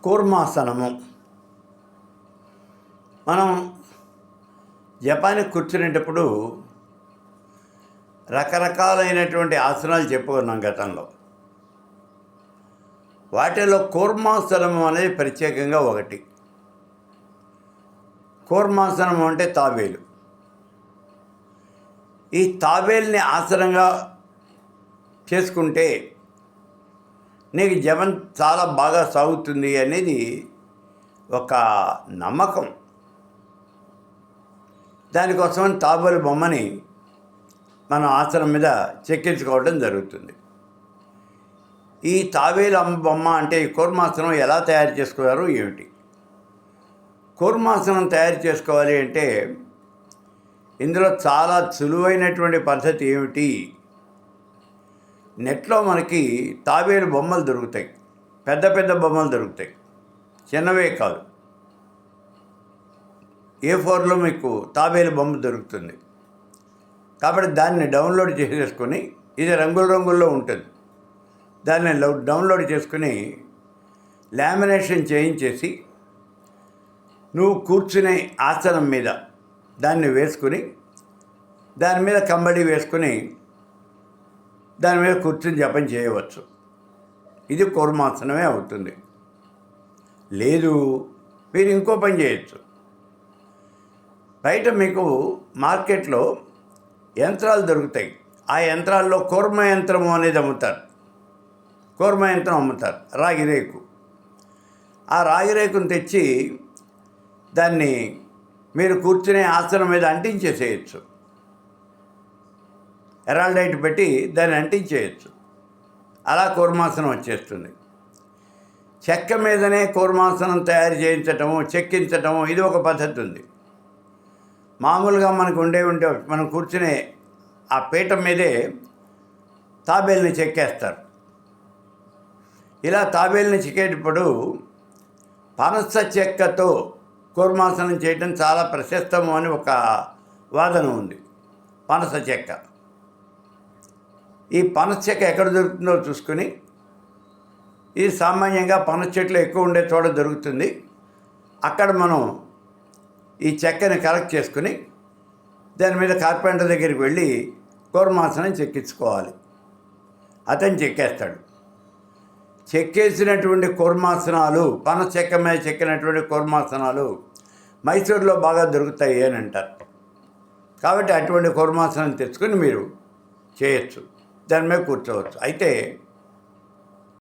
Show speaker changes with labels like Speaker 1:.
Speaker 1: కూర్మాసనము. మనం జపానికి కూర్చునేటప్పుడు రకరకాలైనటువంటి ఆసనాలు చెప్పుకున్నాం గతంలో. వాటిలో కూర్మాసనము అనేది ప్రత్యేకంగా ఒకటి. కూర్మాసనం అంటే తాబేలు. ఈ తాబేలుని ఆసనంగా చేసుకుంటే నీకు జపం చాలా బాగా సాగుతుంది అనేది ఒక నమ్మకం. దానికోసం తాబేలు బొమ్మని మనం ఆసనం మీద చెక్కించుకోవడం జరుగుతుంది. ఈ తాబేలు బొమ్మ అంటే ఈ కూర్మాసనం ఎలా తయారు చేసుకున్నారు ఏమిటి? కూర్మాసనం తయారు చేసుకోవాలి అంటే ఇందులో చాలా సులువైనటువంటి పద్ధతి ఏమిటి? నెట్లో మనకి తాబేలు బొమ్మలు దొరుకుతాయి, పెద్ద పెద్ద బొమ్మలు దొరుకుతాయి, చిన్నవే కాదు. A4లో మీకు తాబేలు బొమ్మ దొరుకుతుంది. కాబట్టి దాన్ని డౌన్లోడ్ చేసేసుకొని, ఇది రంగుల్లో ఉంటుంది, దాన్ని డౌన్లోడ్ చేసుకుని లామినేషన్ చేయించేసి నువ్వు కూర్చునే ఆసనం మీద దాన్ని వేసుకుని, దాని మీద కంబడి వేసుకుని దాని మీద కూర్చుని జపం చేయవచ్చు. ఇది కూర్మాసనమే అవుతుంది. లేదు మీరు ఇంకో పని చేయొచ్చు. బయట మీకు మార్కెట్లో యంత్రాలు దొరుకుతాయి. ఆ యంత్రాల్లో కూర్మ యంత్రము అనేది అమ్ముతారు. కూర్మ యంత్రం అమ్ముతారు, రాగి రేకు. ఆ రాగి రేకును తెచ్చి దాన్ని మీరు కూర్చునే ఆసనం మీద అంటించేసేయచ్చు. ఎరాల్డైట్ పెట్టి దాన్ని అంటించేయచ్చు. అలా కూర్మాసనం వచ్చేస్తుంది. చెక్క మీదనే కూర్మాసనం తయారు చేయించటము, చెక్కించటము, ఇది ఒక పద్ధతి ఉంది. మామూలుగా మనకు ఉంటే మనం కూర్చునే ఆ పీఠం మీదే తాబేల్ని చెక్కేస్తారు. ఇలా తాబేల్ని చెక్కేటప్పుడు పనస చెక్కతో కూర్మాసనం చేయటం చాలా ప్రశస్తము అని ఒక వాదన ఉంది. పనస చెక్క, ఈ పనస చెక్క ఎక్కడ దొరుకుతుందో చూసుకుని, ఇది సామాన్యంగా పనస చెట్లు ఎక్కువ ఉండే చోట దొరుకుతుంది. అక్కడ మనం ఈ చెక్కని కలెక్ట్ చేసుకుని దాని మీద కార్పెంటర్ దగ్గరికి వెళ్ళి కూర్మాసనం చెక్కించుకోవాలి. అతను చెక్కేస్తాడు. చెక్కేసినటువంటి కూర్మాసనాలు, పనస చెక్క మీద చెక్కినటువంటి కూర్మాసనాలు మైసూరులో బాగా దొరుకుతాయి అని అంటారు. కాబట్టి అటువంటి కూర్మాసనం తెచ్చుకొని మీరు చేయొచ్చు, దాని మీద కూర్చోవచ్చు. అయితే